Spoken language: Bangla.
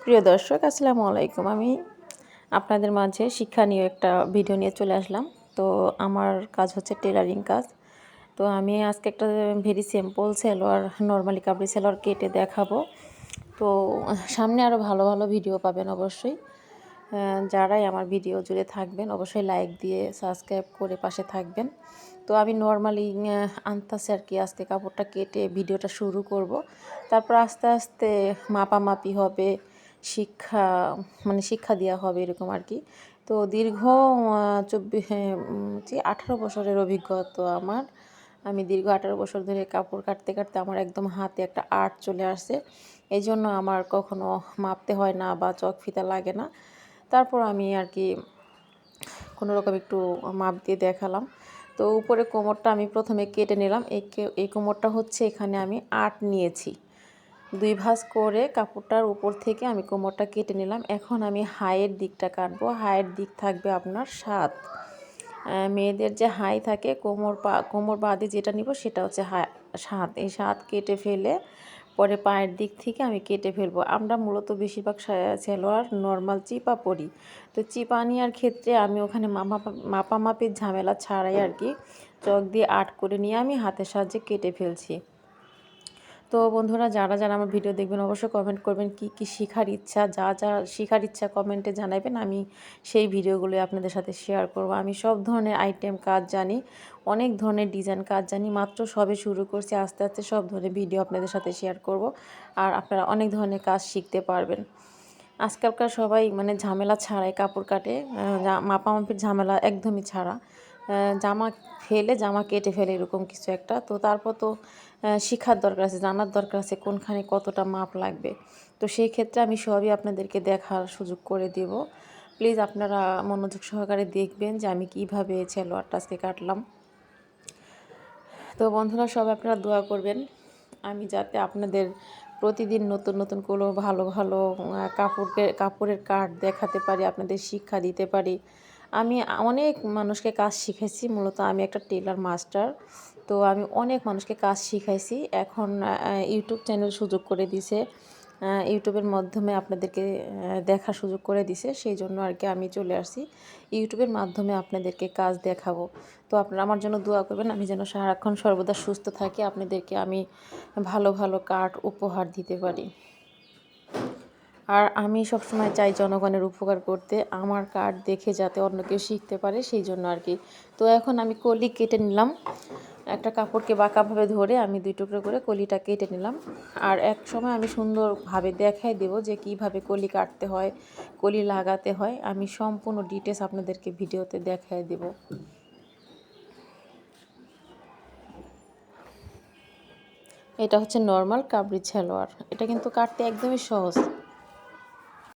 প্রিয় দর্শক, আসসালামু আলাইকুম। আমি আপনাদের মাঝে শিক্ষণীয় একটা ভিডিও নিয়ে চলে আসলাম। তো আমার কাজ হচ্ছে টেলারিং কাজ। তো আমি আজকে একটা ভেরি সিম্পল সালোয়ার, নরমালি কাপড়ি সালোয়ার কেটে দেখাবো। তো সামনে আরও ভালো ভালো ভিডিও পাবেন অবশ্যই। যারাই আমার ভিডিও জুড়ে থাকবেন অবশ্যই লাইক দিয়ে সাবস্ক্রাইব করে পাশে থাকবেন। তো আমি নরমালি আনতাছি আর কি, আজকে কাপড়টা কেটে ভিডিওটা শুরু করব। তারপর আস্তে আস্তে মাপামাপি হবে, শিক্ষা শিক্ষা দেওয়া হবে এরকম আর কি। তো দীর্ঘ 18 বছরের অভিজ্ঞতা আমার। আমি দীর্ঘ 18 বছর ধরে কাপড় কাটতে কাটতে আমার একদম হাতে একটা আর্ট চলে আসছে। এই জন্য আমার কখনো মাপতে হয় না বা চক ফিতা লাগে না। তারপর আমি আর কি কোনোরকম একটু মাপ দিয়ে দেখালাম। তো উপরে কোমরটা আমি প্রথমে কেটে নিলাম। এই কোমরটা হচ্ছে, এখানে আমি 8 নিয়েছি। 2 ভাঁজ করে কাপড়টার উপর থেকে আমি কোমরটা কেটে নিলাম। এখন আমি হাইয়ের দিকটা কাটবো। হাইয়ের দিক থাকবে আপনার 7। মেয়েদের যে হাই থাকে কোমর বাদে যেটা নিব সেটা হচ্ছে 7। এই 7 কেটে ফেলে পরে পায়ের দিক থেকে আমি কেটে ফেলবো। আমরা মূলত বেশিরভাগ সালোয়ার নর্মাল চিপা পরি। তো চিপা নেওয়ার ক্ষেত্রে আমি ওখানে মাপামাপির ঝামেলা ছাড়াই আর কি চক দিয়ে আর্ট করে নিয়ে আমি হাতের সাহায্যে কেটে ফেলছি। তো বন্ধুরা, যারা যারা আমার ভিডিও দেখবেন অবশ্যই কমেন্ট করবেন কি কি শেখার ইচ্ছা। যা যা শেখার ইচ্ছা কমেন্টে জানাবেন, আমি সেই ভিডিওগুলো আপনাদের সাথে শেয়ার করব। আমি সব ধরনের আইটেম কাজ জানি, অনেক ধরনের ডিজাইন কাজ জানি। মাত্র সবে শুরু করছি, আস্তে আস্তে সব ধরনের ভিডিও আপনাদের সাথে শেয়ার করব। আর আপনারা অনেক ধরনের কাজ শিখতে পারবেন। আজকালকার সবাই ঝামেলা ছাড়াই কাপড় কাটে, মাপামাপির ঝামেলা একদমই ছাড়া। জামা ফেলে জামা কেটে ফেলে এরকম কিছু একটা। তো তারপর তো শিখার দরকার আছে, জানার দরকার আছে কোনখানে কতটা মাপ লাগবে। তো সেই ক্ষেত্রে আমি সবই আপনাদেরকে দেখার সুযোগ করে দেব। প্লিজ আপনারা মনোযোগ সহকারে দেখবেন যে আমি কিভাবে সালোয়ারটা আজকে কাটলাম। তো বন্ধুরা, সবাই আপনারা দোয়া করবেন আমি যাতে আপনাদের প্রতিদিন নতুন নতুন কোনো ভালো ভালো কাপড়ের কাট দেখাতে পারি, আপনাদের শিক্ষা দিতে পারি। আমি অনেক মানুষকে কাজ শিখেছি, মূলত আমি একটা টেলার মাস্টার। তো আমি অনেক মানুষকে কাজ শিখাইছি। এখন ইউটিউব চ্যানেল সুযোগ করে দিছে, ইউটিউবের মাধ্যমে আপনাদেরকে দেখার সুযোগ করে দিছে। সেই জন্য আর কি আমি চলে আসছি, ইউটিউবের মাধ্যমে আপনাদেরকে কাজ দেখাবো। তো আপনারা আমার জন্য দোয়া করবেন, আমি যেন সারাক্ষণ সর্বদা সুস্থ থাকি, আপনাদেরকে আমি ভালো ভালো কার্ড উপহার দিতে পারি। আর আমি সবসময় চাই জনগণের উপকার করতে, আমার কার্ড দেখে যাতে অন্য কেউ শিখতে পারে, সেই জন্য আর কি। তো এখন আমি কলি কেটে নিলাম। একটা কাপড়কে বাঁকাভাবে ধরে আমি 2 টুকরো করে কলিটা কেটে নিলাম। আর এক সময় আমি সুন্দরভাবে দেখাই দেব যে কিভাবে কলি কাটতে হয়, কলি লাগাতে হয়। আমি সম্পূর্ণ ডিটেলস আপনাদেরকে ভিডিওতে দেখাই দেব। এটা হচ্ছে নর্মাল কাবরি সালোয়ার। এটা কিন্তু কাটতে একদমই সহজ।